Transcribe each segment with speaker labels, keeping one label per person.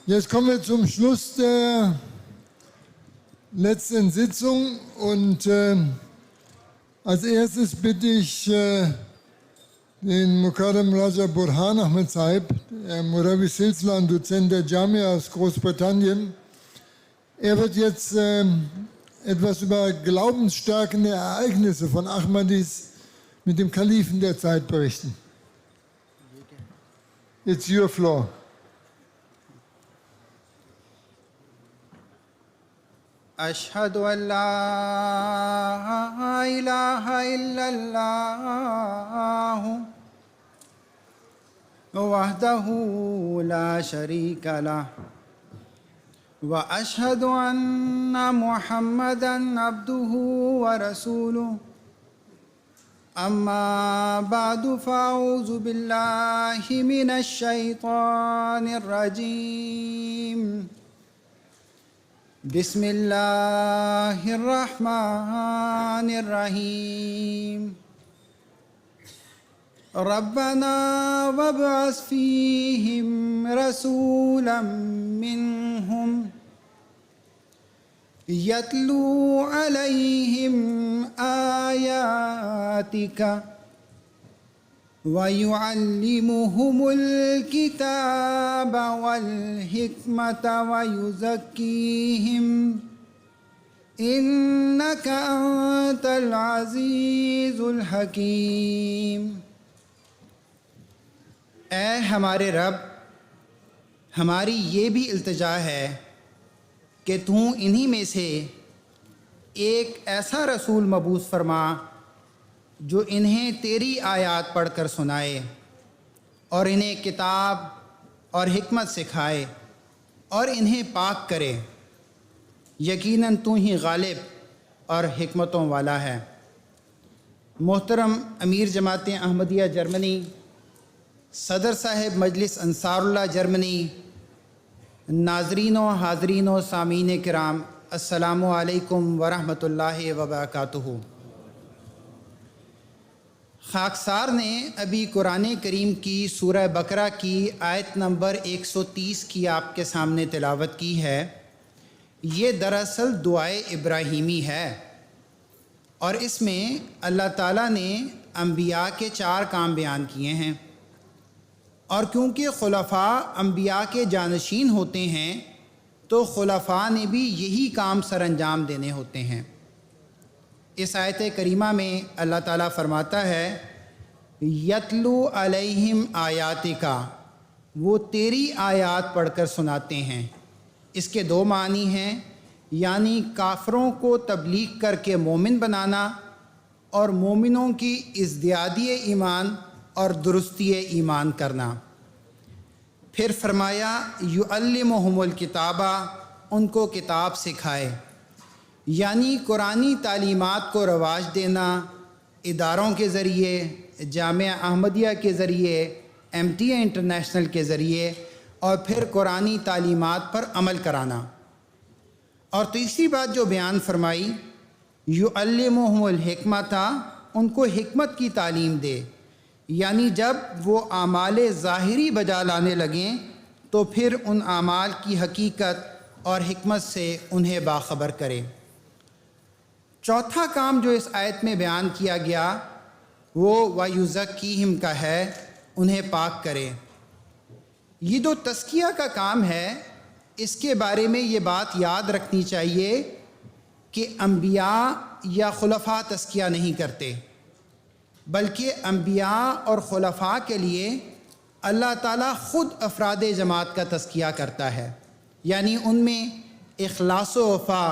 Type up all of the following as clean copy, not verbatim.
Speaker 1: Jetzt kommen wir zum Schluss der letzten Sitzung und als erstes bitte ich den Mukarram Raja Burhan Ahmed Sahib, der Murabi Silsila und Dozent der Jamia aus Großbritannien. Er wird jetzt etwas über glaubensstärkende Ereignisse von Ahmadis mit dem Kalifen der Zeit berichten. It's your floor.
Speaker 2: أشهد أن لا إله إلا الله وحده لا شريك له وأشهد أن محمدًا عبده ورسوله أما بعد فأعوذ بالله من الشيطان الرجيم بسم الله الرحمن الرحيم ربنا وابعث فيهم رسولا منهم يتلو عليهم آياتك ويعلمهم الكتاب والحكمة ويزكيهم إنك أنت العزيز الحكيم۔ اے ہمارے رب، ہماری یہ بھی التجا ہے کہ تو انہی میں سے ایک ایسا رسول مبعوث فرما جو انہیں تیری آیات پڑھ کر سنائے اور انہیں کتاب اور حکمت سکھائے اور انہیں پاک کرے، یقیناً تو ہی غالب اور حکمتوں والا ہے۔ محترم امیر جماعت احمدیہ جرمنی، صدر صاحب مجلس انصار اللہ جرمنی، ناظرین و حاضرین و سامعین کرام، السلام علیکم ورحمۃ اللہ وبرکاتہ۔ خاکسار نے ابھی قرآن کریم کی سورہ بقرہ کی آیت نمبر 130 کی آپ کے سامنے تلاوت کی ہے۔ یہ دراصل دعائے ابراہیمی ہے، اور اس میں اللہ تعالیٰ نے انبیاء کے 4 کام بیان کیے ہیں، اور کیونکہ خلفاء انبیاء کے جانشین ہوتے ہیں تو خلفاء نے بھی یہی کام سر انجام دینے ہوتے ہیں۔ اس آیت کریمہ میں اللہ تعالیٰ فرماتا ہے یتلو علیہم آیاتکا، وہ تیری آیات پڑھ کر سناتے ہیں۔ اس کے 2 معنی ہیں، یعنی کافروں کو تبلیغ کر کے مومن بنانا اور مومنوں کی ازدیادی ایمان اور درستی ایمان کرنا۔ پھر فرمایا یعلمہم الکتابہ، ان کو کتاب سکھائے، یعنی قرآنی تعلیمات کو رواج دینا، اداروں کے ذریعے، جامعہ احمدیہ کے ذریعے، MTA انٹرنیشنل کے ذریعے، اور پھر قرآنی تعلیمات پر عمل کرانا۔ اور تیسری بات جو بیان فرمائی یعلمہم الحکمۃ، ان کو حکمت کی تعلیم دے، یعنی جب وہ اعمال ظاہری بجا لانے لگیں تو پھر ان اعمال کی حقیقت اور حکمت سے انہیں باخبر کرے۔ چوتھا کام جو اس آیت میں بیان کیا گیا وہ وَيُزَكِّيهِمْ کا ہے، انہیں پاک کرے۔ یہ جو تزکیہ کا کام ہے، اس کے بارے میں یہ بات یاد رکھنی چاہیے کہ انبیاء یا خلفاء تزکیہ نہیں کرتے، بلکہ انبیاء اور خلفاء کے لیے اللہ تعالیٰ خود افراد جماعت کا تزکیہ کرتا ہے، یعنی ان میں اخلاص و وفا،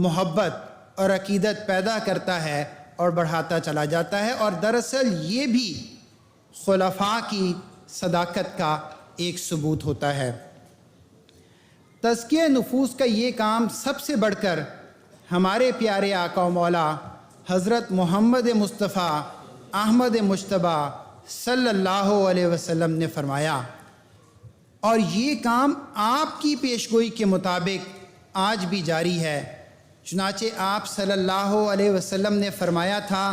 Speaker 2: محبت اور عقیدت پیدا کرتا ہے اور بڑھاتا چلا جاتا ہے، اور دراصل یہ بھی خلفاء کی صداقت کا ایک ثبوت ہوتا ہے۔ تزکیہ نفوس کا یہ کام سب سے بڑھ کر ہمارے پیارے آقا و مولا حضرت محمد مصطفیٰ احمد مجتبیٰ صلی اللہ علیہ وسلم نے فرمایا، اور یہ کام آپ کی پیشگوئی کے مطابق آج بھی جاری ہے۔ چنانچہ آپ صلی اللہ علیہ وسلم نے فرمایا تھا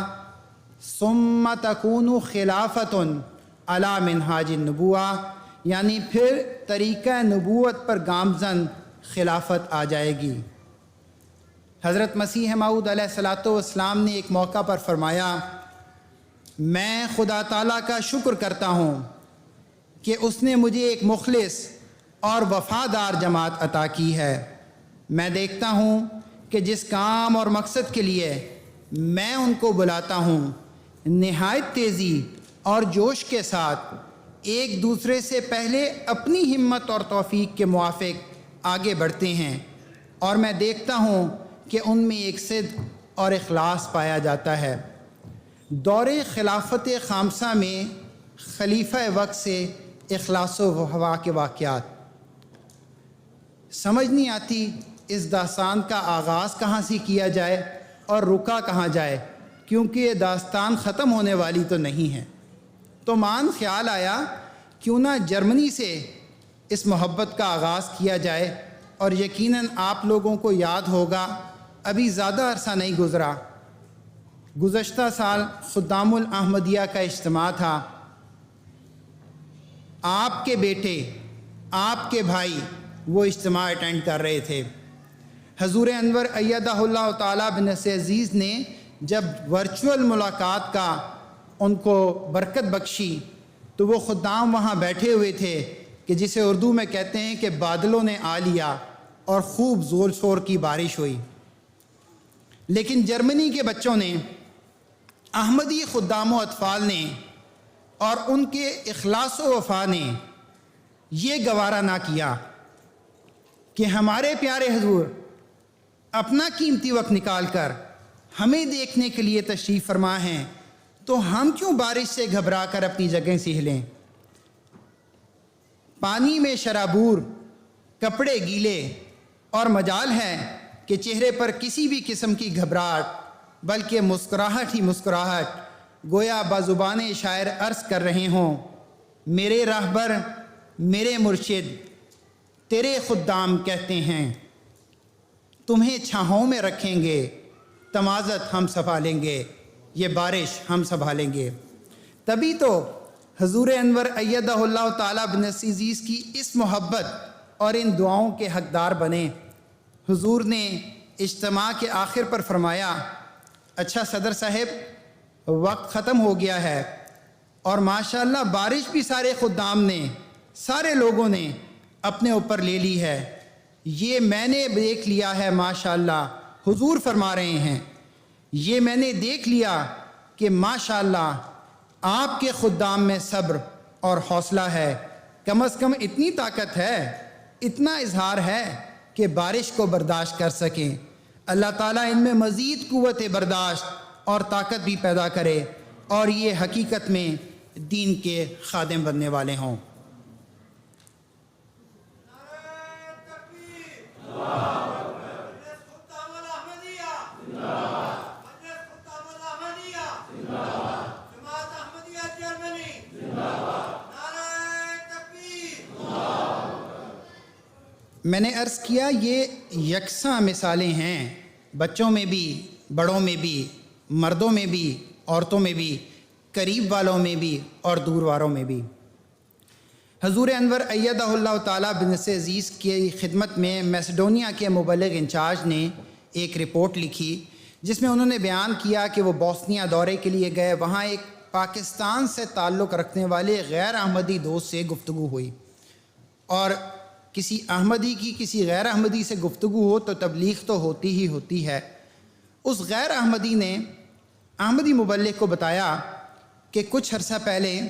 Speaker 2: ثم تکون خلافۃ علی منہاج النبوہ، یعنی پھر طریقہ نبوت پر گامزن خلافت آ جائے گی۔ حضرت مسیح موعود علیہ الصلاۃ والسلام نے ایک موقع پر فرمایا، میں خدا تعالیٰ کا شکر کرتا ہوں کہ اس نے مجھے ایک مخلص اور وفادار جماعت عطا کی ہے۔ میں دیکھتا ہوں کہ جس کام اور مقصد کے لیے میں ان کو بلاتا ہوں، نہایت تیزی اور جوش کے ساتھ ایک دوسرے سے پہلے اپنی ہمت اور توفیق کے موافق آگے بڑھتے ہیں، اور میں دیکھتا ہوں کہ ان میں ایک صدق اور اخلاص پایا جاتا ہے۔ دور خلافت خامسہ میں خلیفہ وقت سے اخلاص و وفا کے واقعات۔ سمجھ نہیں آتی اس داستان کا آغاز کہاں سے کیا جائے اور رکا کہاں جائے، کیونکہ یہ داستان ختم ہونے والی تو نہیں ہے۔ تو مان خیال آیا کیوں نہ جرمنی سے اس محبت کا آغاز کیا جائے، اور یقیناً آپ لوگوں کو یاد ہوگا ابھی زیادہ عرصہ نہیں گزرا، گزشتہ سال خدام الاحمدیہ کا اجتماع تھا۔ آپ کے بیٹے، آپ کے بھائی وہ اجتماع اٹینڈ کر رہے تھے۔ حضور انور ایدہ اللہ تعالیٰ بنصر عزیز نے جب ورچوئل ملاقات کا ان کو برکت بخشی تو وہ خدام وہاں بیٹھے ہوئے تھے کہ جسے اردو میں کہتے ہیں کہ بادلوں نے آ لیا اور خوب زور شور کی بارش ہوئی۔ لیکن جرمنی کے بچوں نے، احمدی خدام و اطفال نے اور ان کے اخلاص و وفا نے یہ گوارا نہ کیا کہ ہمارے پیارے حضور اپنا قیمتی وقت نکال کر ہمیں دیکھنے کے لیے تشریف فرما ہیں، تو ہم کیوں بارش سے گھبرا کر اپنی جگہ سے ہلیں؟ پانی میں شرابور، کپڑے گیلے، اور مجال ہے کہ چہرے پر کسی بھی قسم کی گھبراہٹ، بلکہ مسکراہٹ ہی مسکراہٹ، گویا بازبان شاعر عرض کر رہے ہوں، میرے راہبر، میرے مرشد، تیرے خدام کہتے ہیں تمہیں چھاؤں میں رکھیں گے، تمازت ہم سنبھالیں گے، یہ بارش ہم سنبھالیں گے۔ تبھی تو حضور انور ایدہ اللہ تعالیٰ بنصر عزیز کی اس محبت اور ان دعاؤں کے حقدار بنے۔ حضور نے اجتماع کے آخر پر فرمایا، اچھا صدر صاحب وقت ختم ہو گیا ہے، اور ماشاءاللہ بارش بھی سارے خدام نے، سارے لوگوں نے اپنے اوپر لے لی ہے، یہ میں نے دیکھ لیا ہے۔ ماشاءاللہ حضور فرما رہے ہیں، یہ میں نے دیکھ لیا کہ ماشاءاللہ آپ کے خدام میں صبر اور حوصلہ ہے، کم از کم اتنی طاقت ہے، اتنا اظہار ہے کہ بارش کو برداشت کر سکیں۔ اللہ تعالیٰ ان میں مزید قوت برداشت اور طاقت بھی پیدا کرے، اور یہ حقیقت میں دین کے خادم بننے والے ہوں۔ میں نے عرض کیا یہ یکساں مثالیں ہیں، بچوں میں بھی، بڑوں میں بھی، مردوں میں بھی، عورتوں میں بھی، قریب والوں میں بھی اور دور والوں میں بھی۔ حضور انور ایدہ اللہ تعالیٰ بنصر عزیز کی خدمت میں میسیڈونیا کے مبلغ انچارج نے ایک رپورٹ لکھی جس میں انہوں نے بیان کیا کہ وہ بوسنیا دورے کے لیے گئے، وہاں ایک پاکستان سے تعلق رکھنے والے غیر احمدی دوست سے گفتگو ہوئی، اور کسی احمدی کی کسی غیر احمدی سے گفتگو ہو تو تبلیغ تو ہوتی ہی ہوتی ہے۔ اس غیر احمدی نے احمدی مبلغ کو بتایا کہ کچھ عرصہ پہلے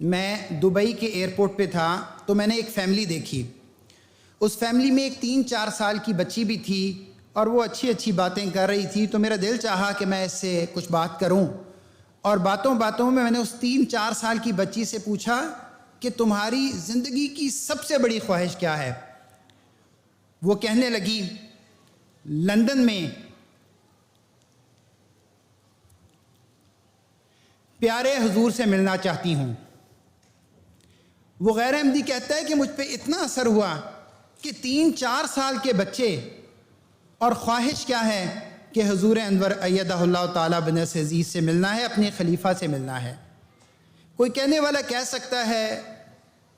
Speaker 2: میں دبئی کے ایئرپورٹ پہ تھا تو میں نے ایک فیملی دیکھی، اس فیملی میں ایک 3-4 سال کی بچی بھی تھی اور وہ اچھی اچھی باتیں کر رہی تھی، تو میرا دل چاہا کہ میں اس سے کچھ بات کروں، اور باتوں باتوں میں نے اس 3-4 سال کی بچی سے پوچھا کہ تمہاری زندگی کی سب سے بڑی خواہش کیا ہے؟ وہ کہنے لگی لندن میں پیارے حضور سے ملنا چاہتی ہوں۔ وہ غیر احمدی کہتا ہے کہ مجھ پہ اتنا اثر ہوا کہ 3-4 سال کے بچے، اور خواہش کیا ہے کہ حضور انور ایدہ اللہ تعالیٰ بنصر عزیز سے ملنا ہے، اپنے خلیفہ سے ملنا ہے۔ کوئی کہنے والا کہہ سکتا ہے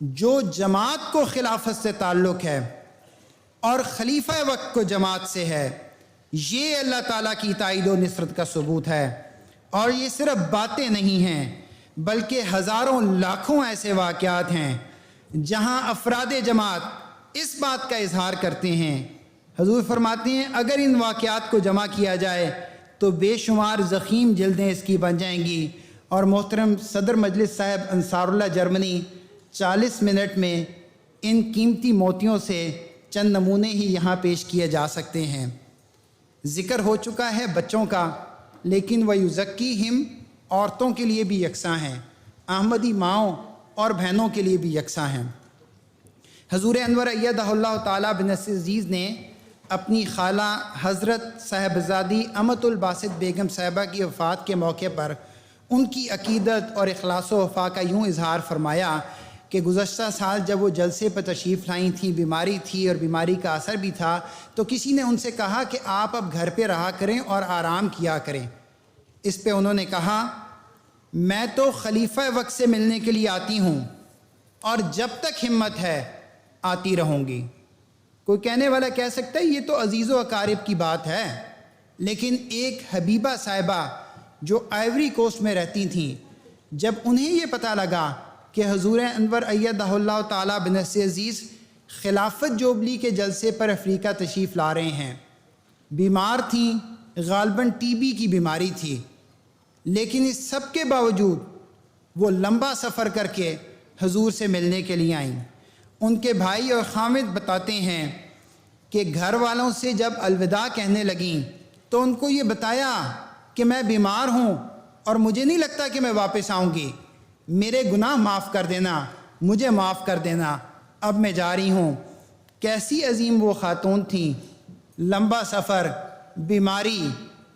Speaker 2: جو جماعت کو خلافت سے تعلق ہے اور خلیفہ وقت کو جماعت سے ہے، یہ اللہ تعالیٰ کی تائید و نصرت کا ثبوت ہے۔ اور یہ صرف باتیں نہیں ہیں بلکہ ہزاروں لاکھوں ایسے واقعات ہیں جہاں افراد جماعت اس بات کا اظہار کرتے ہیں۔ حضور فرماتے ہیں اگر ان واقعات کو جمع کیا جائے تو بے شمار ضخیم جلدیں اس کی بن جائیں گی۔ اور محترم صدر مجلس صاحب انصار اللہ جرمنی 40 منٹ میں ان قیمتی موتیوں سے چند نمونے ہی یہاں پیش کیے جا سکتے ہیں۔ ذکر ہو چکا ہے بچوں کا، لیکن وَيُزَكِّيهِمْ عورتوں کے لیے بھی یکساں ہیں، احمدی ماؤں اور بہنوں کے لیے بھی یکساں ہیں۔ حضور انور ایدہ اللہ تعالیٰ بنصر عزیز نے اپنی خالہ حضرت صاحبزادی امت الباسط بیگم صاحبہ کی وفات کے موقع پر ان کی عقیدت اور اخلاص و وفا کا یوں اظہار فرمایا کہ گزشتہ سال جب وہ جلسے پر تشریف لائیں تھیں، بیماری تھی اور بیماری کا اثر بھی تھا، تو کسی نے ان سے کہا کہ آپ اب گھر پہ رہا کریں اور آرام کیا کریں۔ اس پہ انہوں نے کہا میں تو خلیفہ وقت سے ملنے کے لیے آتی ہوں اور جب تک ہمت ہے آتی رہوں گی۔ کوئی کہنے والا کہہ سکتا ہے یہ تو عزیز و اقارب کی بات ہے، لیکن ایک حبیبہ صاحبہ جو آئیوری کوسٹ میں رہتی تھیں، جب انہیں یہ پتہ لگا کہ حضور انور ایدہ اللہ تعالیٰ بنصر عزیز خلافت جوبلی کے جلسے پر افریقہ تشریف لا رہے ہیں، بیمار تھیں، غالباً ٹی بی کی بیماری تھی، لیکن اس سب کے باوجود وہ لمبا سفر کر کے حضور سے ملنے کے لیے آئیں۔ ان کے بھائی اور خامد بتاتے ہیں کہ گھر والوں سے جب الوداع کہنے لگیں تو ان کو یہ بتایا کہ میں بیمار ہوں اور مجھے نہیں لگتا کہ میں واپس آؤں گی، میرے گناہ معاف کر دینا، مجھے معاف کر دینا، اب میں جا رہی ہوں۔ کیسی عظیم وہ خاتون تھیں، لمبا سفر، بیماری،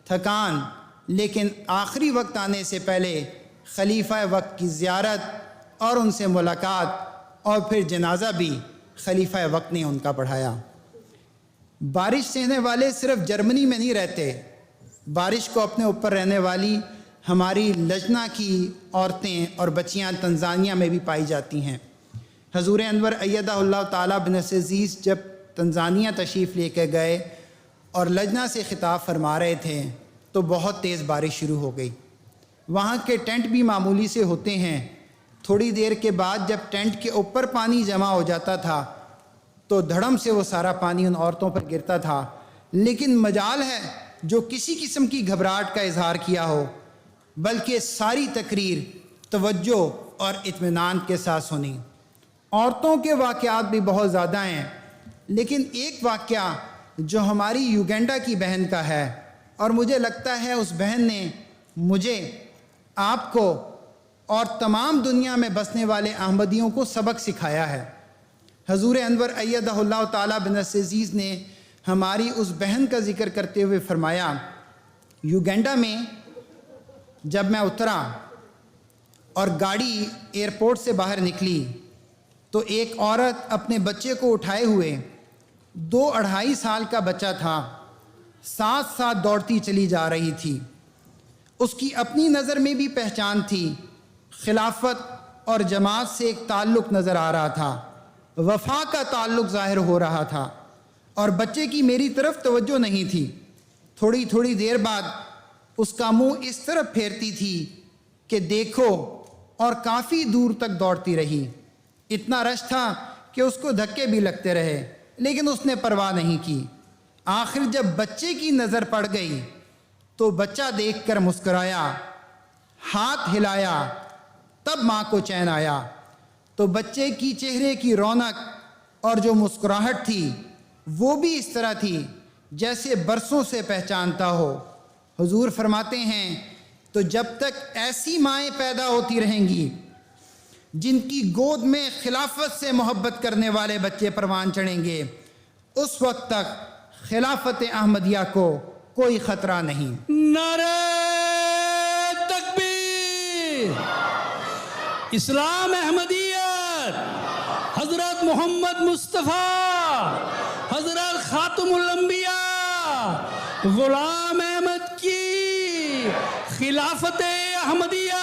Speaker 2: تھکان، لیکن آخری وقت آنے سے پہلے خلیفہ وقت کی زیارت اور ان سے ملاقات اور پھر جنازہ بھی خلیفہ وقت نے ان کا پڑھایا۔ بارش سہنے والے صرف جرمنی میں نہیں رہتے، بارش کو اپنے اوپر رہنے والی ہماری لجنا کی عورتیں اور بچیاں تنزانیہ میں بھی پائی جاتی ہیں۔ حضور انور ایدہ اللہ تعالیٰ بنصر عزیز جب تنزانیہ تشریف لے کے گئے اور لجنا سے خطاب فرما رہے تھے تو بہت تیز بارش شروع ہو گئی۔ وہاں کے ٹینٹ بھی معمولی سے ہوتے ہیں، تھوڑی دیر کے بعد جب ٹینٹ کے اوپر پانی جمع ہو جاتا تھا تو دھڑم سے وہ سارا پانی ان عورتوں پر گرتا تھا، لیکن مجال ہے جو کسی قسم کی گھبراہٹ کا اظہار کیا ہو، بلکہ ساری تقریر توجہ اور اطمینان کے ساتھ سنی۔ عورتوں کے واقعات بھی بہت زیادہ ہیں، لیکن ایک واقعہ جو ہماری یوگینڈا کی بہن کا ہے اور مجھے لگتا ہے اس بہن نے مجھے، آپ کو اور تمام دنیا میں بسنے والے احمدیوں کو سبق سکھایا ہے۔ حضور انور ایدہ اللہ تعالیٰ بنصر عزیز نے ہماری اس بہن کا ذکر کرتے ہوئے فرمایا، یوگینڈا میں جب میں اترا اور گاڑی ایئرپورٹ سے باہر نکلی تو ایک عورت اپنے بچے کو اٹھائے ہوئے، 2-2.5 سال کا بچہ تھا، ساتھ ساتھ دوڑتی چلی جا رہی تھی۔ اس کی اپنی نظر میں بھی پہچان تھی، خلافت اور جماعت سے ایک تعلق نظر آ رہا تھا، وفا کا تعلق ظاہر ہو رہا تھا، اور بچے کی میری طرف توجہ نہیں تھی۔ تھوڑی دیر بعد اس کا منہ اس طرف پھیرتی تھی کہ دیکھو، اور کافی دور تک دوڑتی رہی۔ اتنا رش تھا کہ اس کو دھکے بھی لگتے رہے، لیکن اس نے پرواہ نہیں کی۔ آخر جب بچے کی نظر پڑ گئی تو بچہ دیکھ کر مسکرایا، ہاتھ ہلایا، تب ماں کو چین آیا تو بچے کی چہرے کی رونق اور جو مسکراہٹ تھی وہ بھی اس طرح تھی جیسے برسوں سے پہچانتا ہو۔ حضور فرماتے ہیں تو جب تک ایسی مائیں پیدا ہوتی رہیں گی جن کی گود میں خلافت سے محبت کرنے والے بچے پروان چڑھیں گے، اس وقت تک خلافت احمدیہ کو کوئی خطرہ نہیں۔
Speaker 3: نعرہ تکبیر! اسلام احمدیت، حضرت محمد مصطفیٰ، حضرت خاتم الانبیاء غلام احمد کی خلافت احمدیہ،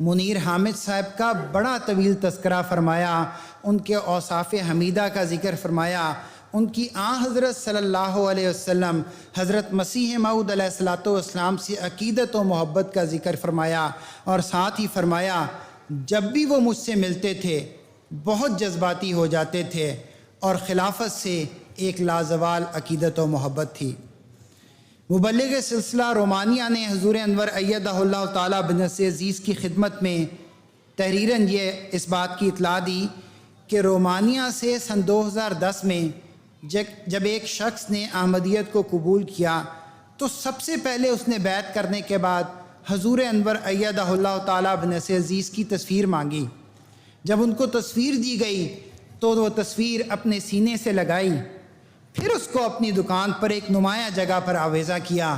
Speaker 2: منیر حامد صاحب کا بڑا طویل تذکرہ فرمایا، ان کے اوصاف حمیدہ کا ذکر فرمایا، ان کی حضرت صلی اللہ علیہ وسلم حضرت مسیح موعود علیہ الصلوۃ والسلام سے عقیدت و محبت کا ذکر فرمایا، اور ساتھ ہی فرمایا جب بھی وہ مجھ سے ملتے تھے بہت جذباتی ہو جاتے تھے، اور خلافت سے ایک لازوال عقیدت و محبت تھی۔ مبلغ سلسلہ رومانیہ نے حضور انور ایدہ اللہ تعالیٰ بنصر عزیز کی خدمت میں تحریراً یہ اس بات کی اطلاع دی کہ رومانیہ سے سن 2010 میں جب ایک شخص نے احمدیت کو قبول کیا تو سب سے پہلے اس نے بیعت کرنے کے بعد حضور انور ایدہ اللہ تعالیٰ بنصر عزیز کی تصویر مانگی۔ جب ان کو تصویر دی گئی تو وہ تصویر اپنے سینے سے لگائی، پھر اس کو اپنی دکان پر ایک نمایاں جگہ پر آویزہ کیا،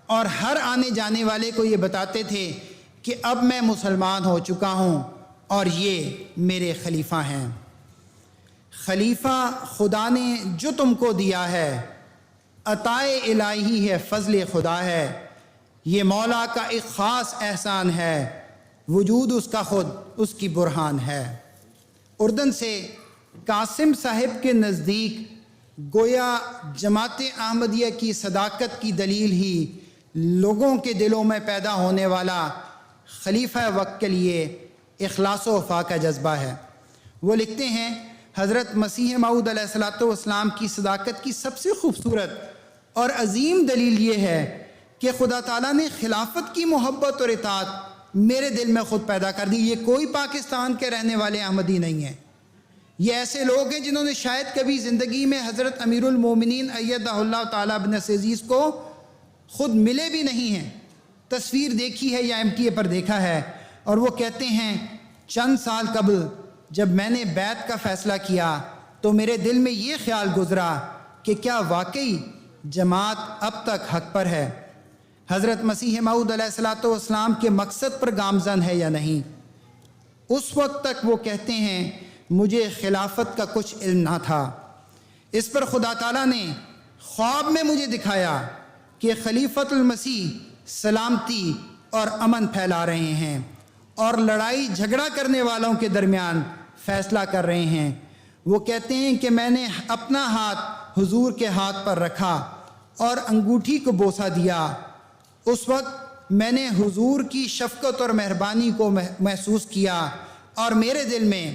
Speaker 2: اور ہر آنے جانے والے کو یہ بتاتے تھے کہ اب میں مسلمان ہو چکا ہوں اور یہ میرے خلیفہ ہیں۔ خلیفہ خدا نے جو تم کو دیا ہے عطائے الہی ہے، فضل خدا ہے، یہ مولا کا ایک خاص احسان ہے، وجود اس کا خود اس کی برہان ہے۔ اردن سے قاسم صاحب کے نزدیک گویا جماعت احمدیہ کی صداقت کی دلیل ہی لوگوں کے دلوں میں پیدا ہونے والا خلیفہ وقت کے لیے اخلاص و وفا کا جذبہ ہے۔ وہ لکھتے ہیں حضرت مسیح موعود علیہ الصلوۃ والسلام کی صداقت کی سب سے خوبصورت اور عظیم دلیل یہ ہے کہ خدا تعالیٰ نے خلافت کی محبت اور اطاعت میرے دل میں خود پیدا کر دی۔ یہ کوئی پاکستان کے رہنے والے احمدی نہیں ہیں، یہ ایسے لوگ ہیں جنہوں نے شاید کبھی زندگی میں حضرت امیر المومنین ایدہ اللہ تعالیٰ بنصر عزیز کو خود ملے بھی نہیں ہیں، تصویر دیکھی ہے یا MTA پر دیکھا ہے۔ اور وہ کہتے ہیں چند سال قبل جب میں نے بیعت کا فیصلہ کیا تو میرے دل میں یہ خیال گزرا کہ کیا واقعی جماعت اب تک حق پر ہے، حضرت مسیح موعود علیہ الصلوۃ والسلام کے مقصد پر گامزن ہے یا نہیں۔ اس وقت تک وہ کہتے ہیں مجھے خلافت کا کچھ علم نہ تھا، اس پر خدا تعالیٰ نے خواب میں مجھے دکھایا کہ خلیفۃ المسیح سلامتی اور امن پھیلا رہے ہیں اور لڑائی جھگڑا کرنے والوں کے درمیان فیصلہ کر رہے ہیں۔ وہ کہتے ہیں کہ میں نے اپنا ہاتھ حضور کے ہاتھ پر رکھا اور انگوٹھی کو بوسہ دیا، اس وقت میں نے حضور کی شفقت اور مہربانی کو محسوس کیا، اور میرے دل میں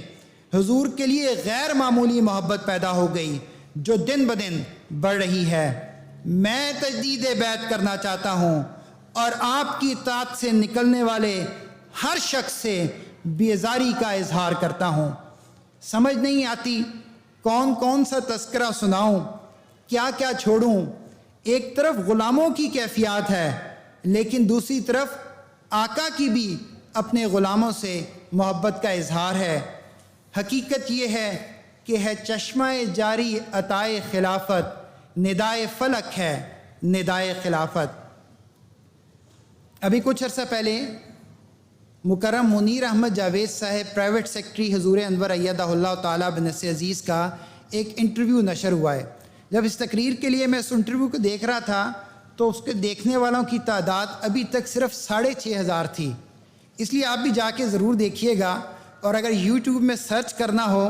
Speaker 2: حضور کے لیے غیر معمولی محبت پیدا ہو گئی جو دن بدن بڑھ رہی ہے۔ میں تجدید بیعت کرنا چاہتا ہوں اور آپ کی اطاعت سے نکلنے والے ہر شخص سے بیزاری کا اظہار کرتا ہوں۔ سمجھ نہیں آتی کون کون سا تذکرہ سناؤں، کیا کیا چھوڑوں۔ ایک طرف غلاموں کی کیفیات ہے لیکن دوسری طرف آقا کی بھی اپنے غلاموں سے محبت کا اظہار ہے۔ حقیقت یہ ہے کہ ہے چشمہ جاری عطائے خلافت، ندائے فلک ہے ندائے خلافت۔ ابھی کچھ عرصہ پہلے مکرم منیر احمد جاوید صاحب پرائیویٹ سیکرٹری حضور انور ایدہ اللہ تعالیٰ بنصر عزیز کا ایک انٹرویو نشر ہوا ہے۔ جب اس تقریر کے لیے میں اس انٹرویو کو دیکھ رہا تھا تو اس کے دیکھنے والوں کی تعداد ابھی تک صرف 6,500 تھی، اس لیے آپ بھی جا کے ضرور دیکھیے گا، اور اگر یوٹیوب میں سرچ کرنا ہو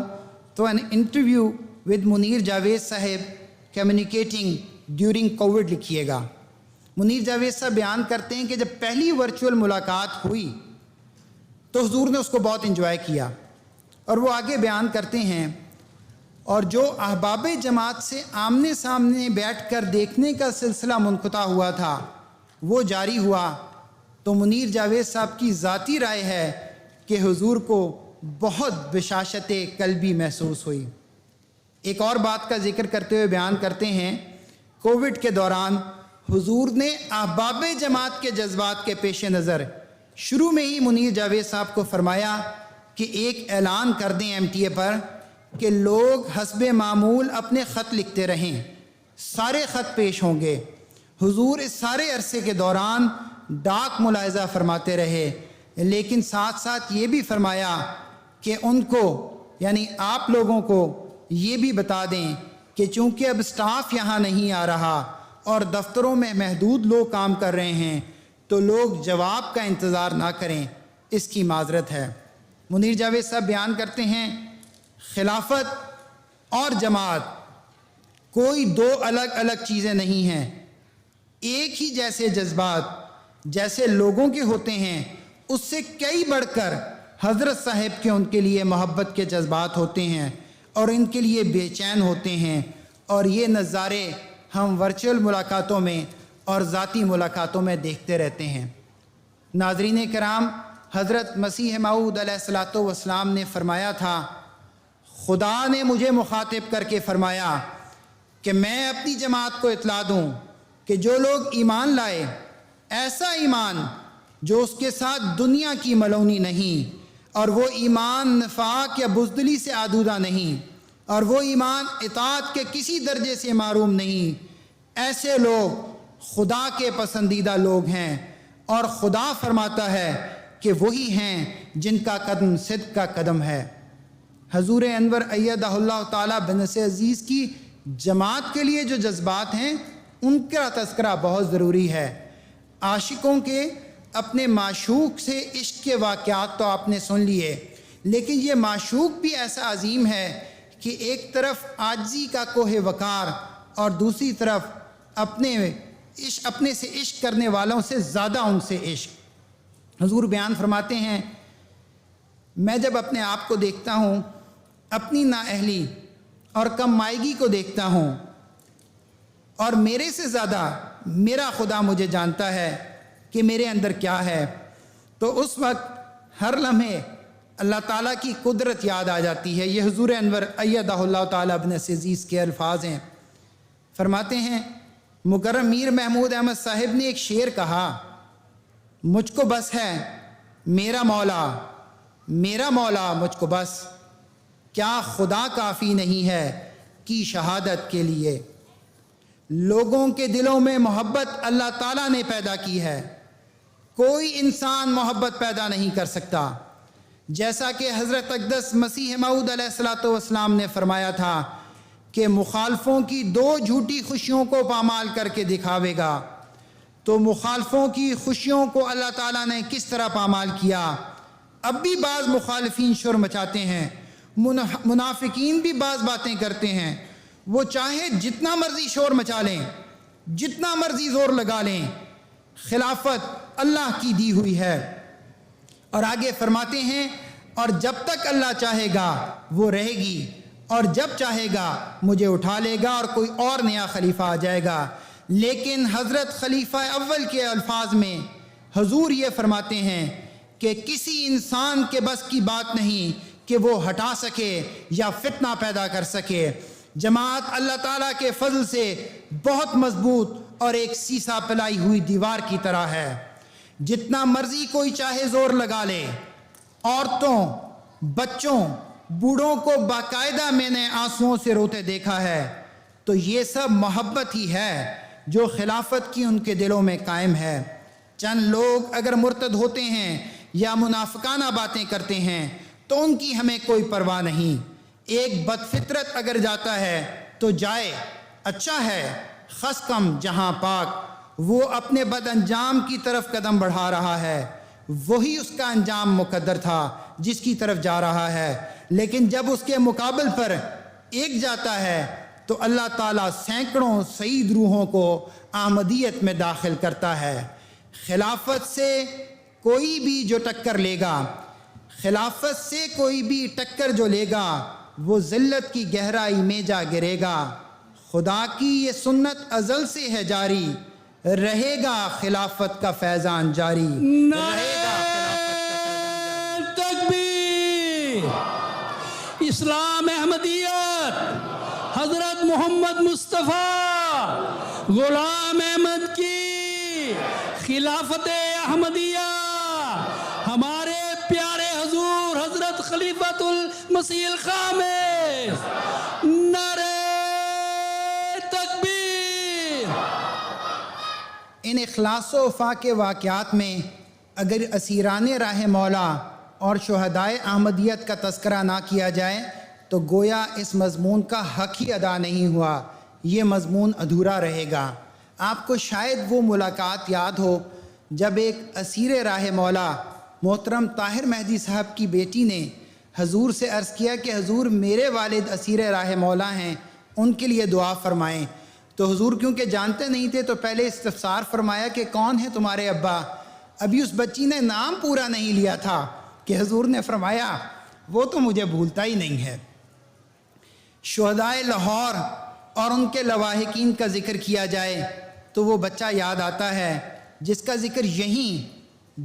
Speaker 2: تو an interview with Munir Javed صاحب کمیونیکیٹنگ ڈیورنگ کووڈ لکھیے گا۔ منیر جاوید صاحب بیان کرتے ہیں کہ جب پہلی ورچوئل ملاقات ہوئی تو حضور نے اس کو بہت انجوائے کیا، اور وہ آگے بیان کرتے ہیں اور جو احباب جماعت سے آمنے سامنے بیٹھ کر دیکھنے کا سلسلہ منقطع ہوا تھا وہ جاری ہوا، تو منیر جاوید صاحب کی ذاتی رائے ہے کہ حضور کو بہت بشاشت قلبی محسوس ہوئی۔ ایک اور بات کا ذکر کرتے ہوئے بیان کرتے ہیں کووڈ کے دوران حضور نے احباب جماعت کے جذبات کے پیش نظر شروع میں ہی منیر جاوید صاحب کو فرمایا کہ ایک اعلان کر دیں MTA پر کہ لوگ حسب معمول اپنے خط لکھتے رہیں، سارے خط پیش ہوں گے۔ حضور اس سارے عرصے کے دوران ڈاک ملاحظہ فرماتے رہے، لیکن ساتھ ساتھ یہ بھی فرمایا کہ ان کو یعنی آپ لوگوں کو یہ بھی بتا دیں کہ چونکہ اب سٹاف یہاں نہیں آ رہا اور دفتروں میں محدود لوگ کام کر رہے ہیں تو لوگ جواب کا انتظار نہ کریں، اس کی معذرت ہے۔ منیر جاوید صاحب بیان کرتے ہیں خلافت اور جماعت کوئی دو الگ الگ چیزیں نہیں ہیں، ایک ہی جیسے جذبات جیسے لوگوں کے ہوتے ہیں اس سے کئی بڑھ کر حضرت صاحب کے ان کے لیے محبت کے جذبات ہوتے ہیں اور ان کے لیے بے چین ہوتے ہیں، اور یہ نظارے ہم ورچوئل ملاقاتوں میں اور ذاتی ملاقاتوں میں دیکھتے رہتے ہیں۔ ناظرین کرام، حضرت مسیح موعود علیہ الصلوۃ والسلام نے فرمایا تھا، خدا نے مجھے مخاطب کر کے فرمایا کہ میں اپنی جماعت کو اطلاع دوں کہ جو لوگ ایمان لائے، ایسا ایمان جو اس کے ساتھ دنیا کی ملونی نہیں، اور وہ ایمان نفاق یا بزدلی سے آلودہ نہیں، اور وہ ایمان اطاعت کے کسی درجے سے معروم نہیں، ایسے لوگ خدا کے پسندیدہ لوگ ہیں، اور خدا فرماتا ہے کہ وہی ہیں جن کا قدم صدق کا قدم ہے۔ حضور انور ایدہ اللہ تعالیٰ بنص عزیز کی جماعت کے لیے جو جذبات ہیں ان کا تذکرہ بہت ضروری ہے۔ عاشقوں کے اپنے معشوق سے عشق کے واقعات تو آپ نے سن لیے، لیکن یہ معشوق بھی ایسا عظیم ہے کہ ایک طرف عاجزی کا کوہ وقار اور دوسری طرف اپنے سے عشق کرنے والوں سے زیادہ ان سے عشق۔ حضور بیان فرماتے ہیں، میں جب اپنے آپ کو دیکھتا ہوں، اپنی نااہلی اور کم مائیگی کو دیکھتا ہوں، اور میرے سے زیادہ میرا خدا مجھے جانتا ہے کہ میرے اندر کیا ہے، تو اس وقت ہر لمحے اللہ تعالیٰ کی قدرت یاد آ جاتی ہے۔ یہ حضور انور ایدہ اللہ تعالیٰ ابن عزیز کے الفاظ ہیں۔ فرماتے ہیں مکرم میر محمود احمد صاحب نے ایک شعر کہا، مجھ کو بس ہے میرا مولا مجھ کو بس، کیا خدا کافی نہیں ہے کی شہادت کے لیے۔ لوگوں کے دلوں میں محبت اللہ تعالیٰ نے پیدا کی ہے، کوئی انسان محبت پیدا نہیں کر سکتا، جیسا کہ حضرت اقدس مسیح موعود علیہ الصلوۃ والسلام نے فرمایا تھا کہ مخالفوں کی دو جھوٹی خوشیوں کو پامال کر کے دکھاوے گا۔ تو مخالفوں کی خوشیوں کو اللہ تعالیٰ نے کس طرح پامال کیا؟ اب بھی بعض مخالفین شور مچاتے ہیں، منافقین بھی بعض باتیں کرتے ہیں، وہ چاہے جتنا مرضی شور مچا لیں، جتنا مرضی زور لگا لیں، خلافت اللہ کی دی ہوئی ہے۔ اور آگے فرماتے ہیں، اور جب تک اللہ چاہے گا وہ رہے گی، اور جب چاہے گا مجھے اٹھا لے گا اور کوئی اور نیا خلیفہ آ جائے گا۔ لیکن حضرت خلیفہ اول کے الفاظ میں حضور یہ فرماتے ہیں کہ کسی انسان کے بس کی بات نہیں کہ وہ ہٹا سکے یا فتنہ پیدا کر سکے۔ جماعت اللہ تعالیٰ کے فضل سے بہت مضبوط اور ایک سیسا پلائی ہوئی دیوار کی طرح ہے، جتنا مرضی کوئی چاہے زور لگا لے۔ عورتوں، بچوں، بوڑھوں کو باقاعدہ میں نے آنسوؤں سے روتے دیکھا ہے، تو یہ سب محبت ہی ہے جو خلافت کی ان کے دلوں میں قائم ہے۔ چند لوگ اگر مرتد ہوتے ہیں یا منافقانہ باتیں کرتے ہیں تو ان کی ہمیں کوئی پرواہ نہیں۔ ایک بدفطرت اگر جاتا ہے تو جائے، اچھا ہے، خس کم جہاں پاک، وہ اپنے بد انجام کی طرف قدم بڑھا رہا ہے، وہی اس کا انجام مقدر تھا جس کی طرف جا رہا ہے۔ لیکن جب اس کے مقابل پر ایک جاتا ہے تو اللہ تعالیٰ سینکڑوں سعید روحوں کو احمدیت میں داخل کرتا ہے۔ خلافت سے کوئی بھی جو ٹکر لے گا، خلافت سے کوئی بھی ٹکر جو لے گا، وہ ذلت کی گہرائی میں جا گرے گا۔ خدا کی یہ سنت ازل سے ہے جاری، رہے گا خلافت کا فیضان جاری۔
Speaker 3: تکبیر! اسلام احمدیت حضرت محمد مصطفیٰ غلام احمد کی خلافت احمدیہ، ہمارے پیارے حضور حضرت خلیفۃ المسیح الخامس، نعرہ تکبیر!
Speaker 2: ان اخلاص و وفا کے واقعات میں اگر اسیران راہ مولا اور شہدائے احمدیت کا تذکرہ نہ کیا جائے تو گویا اس مضمون کا حق ہی ادا نہیں ہوا، یہ مضمون ادھورا رہے گا۔ آپ کو شاید وہ ملاقات یاد ہو جب ایک اسیر راہ مولا محترم طاہر مہدی صاحب کی بیٹی نے حضور سے عرض کیا کہ حضور میرے والد اسیر راہ مولا ہیں، ان کے لیے دعا فرمائیں۔ تو حضور کیونکہ جانتے نہیں تھے تو پہلے استفسار فرمایا کہ کون ہے تمہارے ابا؟ ابھی اس بچی نے نام پورا نہیں لیا تھا کہ حضور نے فرمایا وہ تو مجھے بھولتا ہی نہیں ہے۔ شہدائے لاہور اور ان کے لواحقین کا ذکر کیا جائے تو وہ بچہ یاد آتا ہے جس کا ذکر یہیں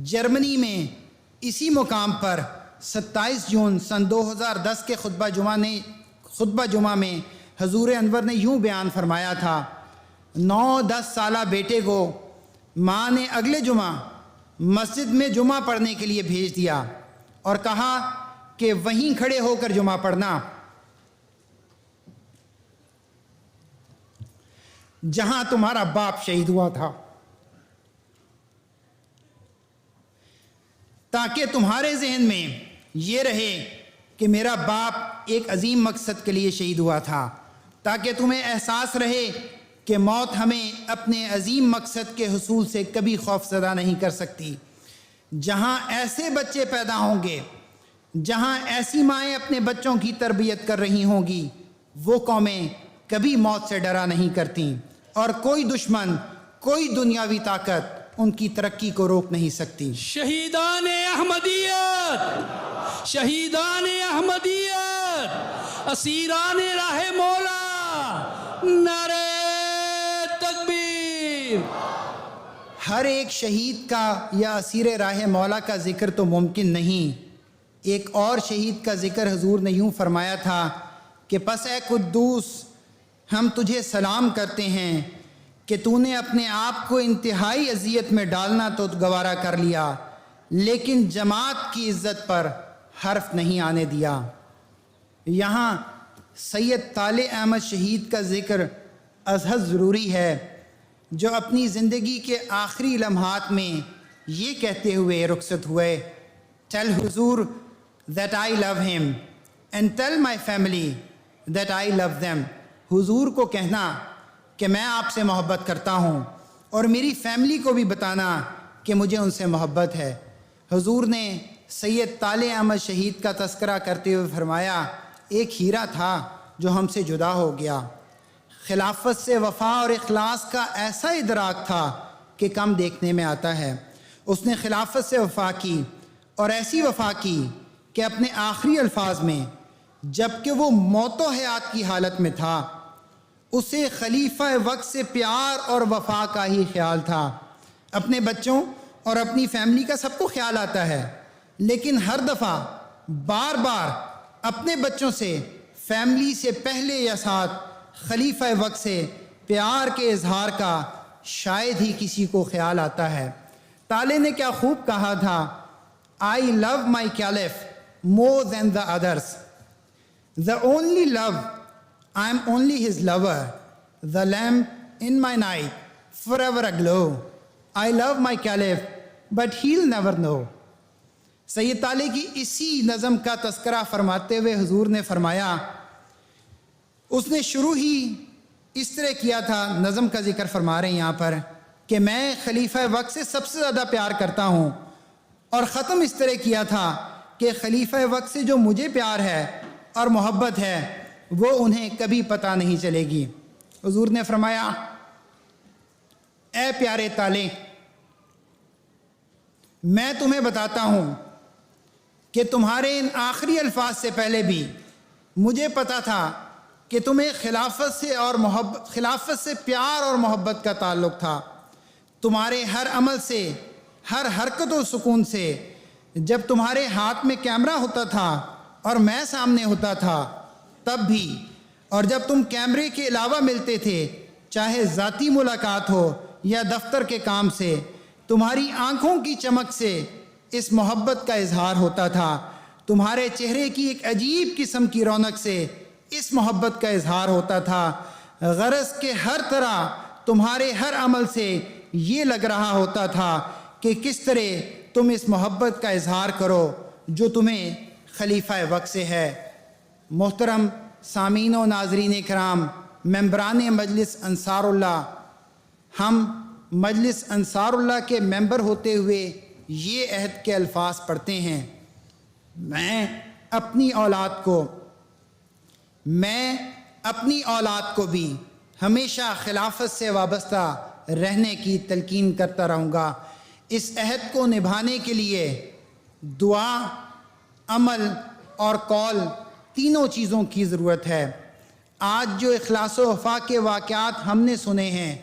Speaker 2: جرمنی میں اسی مقام پر 27 جون سن 2010 کے خطبہ جمعہ میں حضور انور نے یوں بیان فرمایا تھا، 9-10 سالہ بیٹے کو ماں نے اگلے جمعہ مسجد میں جمعہ پڑھنے کے لیے بھیج دیا اور کہا کہ وہیں کھڑے ہو کر جمعہ پڑھنا جہاں تمہارا باپ شہید ہوا تھا، تاکہ تمہارے ذہن میں یہ رہے کہ میرا باپ ایک عظیم مقصد کے لیے شہید ہوا تھا، تاکہ تمہیں احساس رہے کہ موت ہمیں اپنے عظیم مقصد کے حصول سے کبھی خوف زدہ نہیں کر سکتی۔ جہاں ایسے بچے پیدا ہوں گے، جہاں ایسی مائیں اپنے بچوں کی تربیت کر رہی ہوں گی، وہ قومیں کبھی موت سے ڈرا نہیں کرتیں اور کوئی دشمن، کوئی دنیاوی طاقت ان کی ترقی کو روک نہیں سکتی۔
Speaker 3: شہیدان احمدیت، شہیدان احمدیت، اسیران راہ مولا، نعرہ تکبیر۔
Speaker 2: ہر ایک شہید کا یا اسیر راہ مولا کا ذکر تو ممکن نہیں۔ ایک اور شہید کا ذکر حضور نے یوں فرمایا تھا کہ پس اے قدوس ہم تجھے سلام کرتے ہیں کہ تو نے اپنے آپ کو انتہائی اذیت میں ڈالنا تو گوارا کر لیا، لیکن جماعت کی عزت پر حرف نہیں آنے دیا۔ یہاں سید طالع احمد شہید کا ذکر ازحد ضروری ہے، جو اپنی زندگی کے آخری لمحات میں یہ کہتے ہوئے رخصت ہوئے، Tell حضور that I love him and tell my family that I love them۔ حضور کو کہنا کہ میں آپ سے محبت کرتا ہوں اور میری فیملی کو بھی بتانا کہ مجھے ان سے محبت ہے۔ حضور نے سید طالع احمد شہید کا تذکرہ کرتے ہوئے فرمایا، ایک ہیرا تھا جو ہم سے جدا ہو گیا، خلافت سے وفا اور اخلاص کا ایسا ادراک تھا کہ کم دیکھنے میں آتا ہے۔ اس نے خلافت سے وفا کی اور ایسی وفا کی کہ اپنے آخری الفاظ میں جب کہ وہ موت و حیات کی حالت میں تھا، اسے خلیفہ وقت سے پیار اور وفا کا ہی خیال تھا۔ اپنے بچوں اور اپنی فیملی کا سب کو خیال آتا ہے، لیکن ہر دفعہ بار بار اپنے بچوں سے، فیملی سے پہلے یا ساتھ خلیفہ وقت سے پیار کے اظہار کا شاید ہی کسی کو خیال آتا ہے۔ طالع نے کیا خوب کہا تھا، I love my caliph more than the others. The only love, I am only his lover, the lamp in my night, forever aglow. I love my caliph, but he'll never know. سید طالع کی اسی نظم کا تذکرہ فرماتے ہوئے حضور نے فرمایا، اس نے شروع ہی اس طرح کیا تھا، نظم کا ذکر فرما رہے ہیں یہاں پر کہ میں خلیفہ وقت سے سب سے زیادہ پیار کرتا ہوں، اور ختم اس طرح کیا تھا کہ خلیفہ وقت سے جو مجھے پیار ہے اور محبت ہے وہ انہیں کبھی پتہ نہیں چلے گی۔ حضور نے فرمایا، اے پیارے طالع، میں تمہیں بتاتا ہوں کہ تمہارے ان آخری الفاظ سے پہلے بھی مجھے پتا تھا کہ تمہیں خلافت سے پیار اور محبت کا تعلق تھا۔ تمہارے ہر عمل سے، ہر حرکت و سکون سے، جب تمہارے ہاتھ میں کیمرہ ہوتا تھا اور میں سامنے ہوتا تھا تب بھی، اور جب تم کیمرے کے علاوہ ملتے تھے، چاہے ذاتی ملاقات ہو یا دفتر کے کام سے، تمہاری آنکھوں کی چمک سے اس محبت کا اظہار ہوتا تھا، تمہارے چہرے کی ایک عجیب قسم کی رونق سے اس محبت کا اظہار ہوتا تھا، غرض کہ ہر طرح تمہارے ہر عمل سے یہ لگ رہا ہوتا تھا کہ کس طرح تم اس محبت کا اظہار کرو جو تمہیں خلیفہ وقت سے ہے۔ محترم سامعین و ناظرین کرام، ممبران مجلس انصار اللہ، ہم مجلس انصار اللہ کے ممبر ہوتے ہوئے یہ عہد کے الفاظ پڑھتے ہیں، میں اپنی اولاد کو بھی ہمیشہ خلافت سے وابستہ رہنے کی تلقین کرتا رہوں گا۔ اس عہد کو نبھانے کے لیے دعا، عمل اور قول تینوں چیزوں کی ضرورت ہے۔ آج جو اخلاص و وفا کے واقعات ہم نے سنے ہیں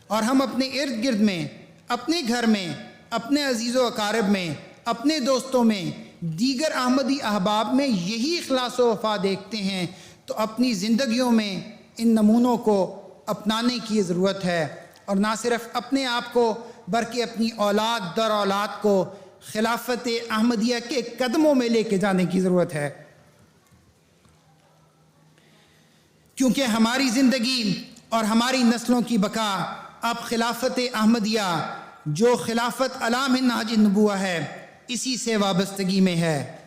Speaker 2: اور ہم اپنے ارد گرد میں، اپنے گھر میں، اپنے عزیز و اقارب میں، اپنے دوستوں میں، دیگر احمدی احباب میں یہی اخلاص و وفا دیکھتے ہیں، تو اپنی زندگیوں میں ان نمونوں کو اپنانے کی ضرورت ہے، اور نہ صرف اپنے آپ کو بلکہ اپنی اولاد در اولاد کو خلافت احمدیہ کے قدموں میں لے کے جانے کی ضرورت ہے، کیونکہ ہماری زندگی اور ہماری نسلوں کی بقا اب خلافت احمدیہ جو خلافت علی منہاج النبوہ ہے اسی سے وابستگی میں ہے۔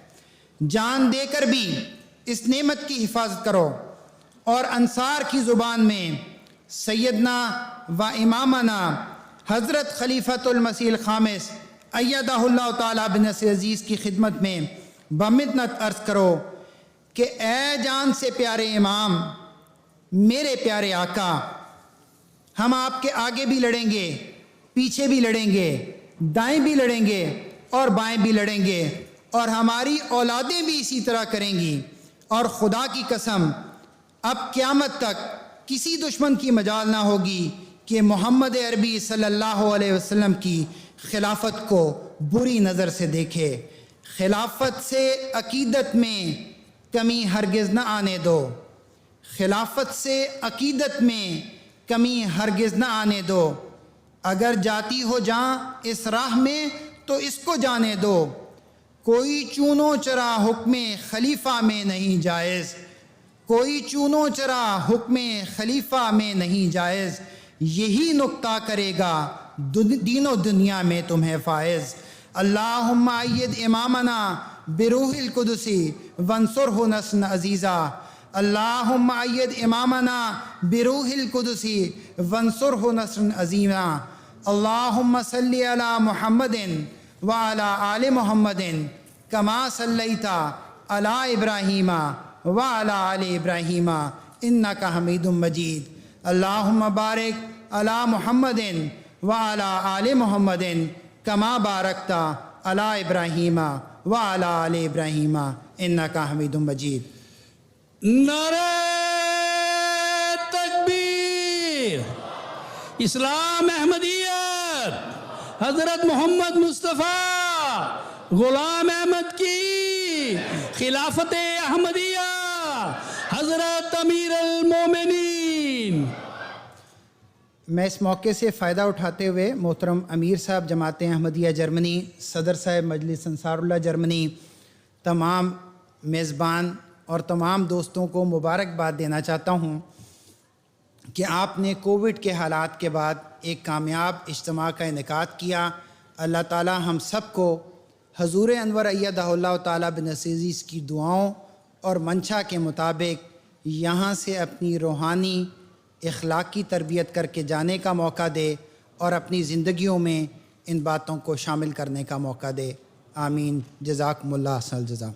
Speaker 2: جان دے کر بھی اس نعمت کی حفاظت کرو، اور انصار کی زبان میں سیدنا و امامنا حضرت خلیفۃ المسیح الخامس ایدہ اللہ تعالیٰ بنصر عزیز کی خدمت میں بمنت عرض کرو کہ اے جان سے پیارے امام، میرے پیارے آقا، ہم آپ کے آگے بھی لڑیں گے، پیچھے بھی لڑیں گے، دائیں بھی لڑیں گے اور بائیں بھی لڑیں گے، اور ہماری اولادیں بھی اسی طرح کریں گی، اور خدا کی قسم اب قیامت تک کسی دشمن کی مجال نہ ہوگی کہ محمد عربی صلی اللہ علیہ وسلم کی خلافت کو بری نظر سے دیکھے۔ خلافت سے عقیدت میں کمی ہرگز نہ آنے دو، خلافت سے عقیدت میں کمی ہرگز نہ آنے دو، اگر جاتی ہو جاں اس راہ میں تو اس کو جانے دو، کوئی چونو چرا حکم خلیفہ میں نہیں جائز، کوئی چونو چرا حکم خلیفہ میں نہیں جائز، یہی نقطہ کرے گا دین و دنیا میں تمہیں فائز۔ اللہم اید امامنا بروح القدس وانصرہ نصرا عزیزا، اللہم اید امامنا بروح القدس وانصرہ نصرا عظیما، اللہم صلی علی محمد وعلی آل محمد کما صلیت علی ابراہیم وعلی آل ابراہیم انک حمید مجید، اللہم بارک علی محمد وعلی آل محمد کما بارکت علی ابراہیم وعلی آل ابراہیم انک حمید مجید۔
Speaker 3: نعرہ تکبیر، اسلام احمدیت، حضرت محمد مصطفیٰ غلام احمد کی خلافت احمدیہ، حضرت امیر المومنین۔
Speaker 2: میں اس موقع سے فائدہ اٹھاتے ہوئے محترم امیر صاحب جماعت احمدیہ جرمنی، صدر صاحب مجلس انصار اللہ جرمنی، تمام میزبان اور تمام دوستوں کو مبارکباد دینا چاہتا ہوں کہ آپ نے کووڈ کے حالات کے بعد ایک کامیاب اجتماع کا انعقاد کیا۔ اللہ تعالی ہم سب کو حضور انور ایدہ اللہ تعالیٰ بنصر عزیز کی دعاؤں اور منشا کے مطابق یہاں سے اپنی روحانی اخلاقی تربیت کر کے جانے کا موقع دے، اور اپنی زندگیوں میں ان باتوں کو شامل کرنے کا موقع دے۔ آمین۔ جزاکم اللہ احسن الجزا۔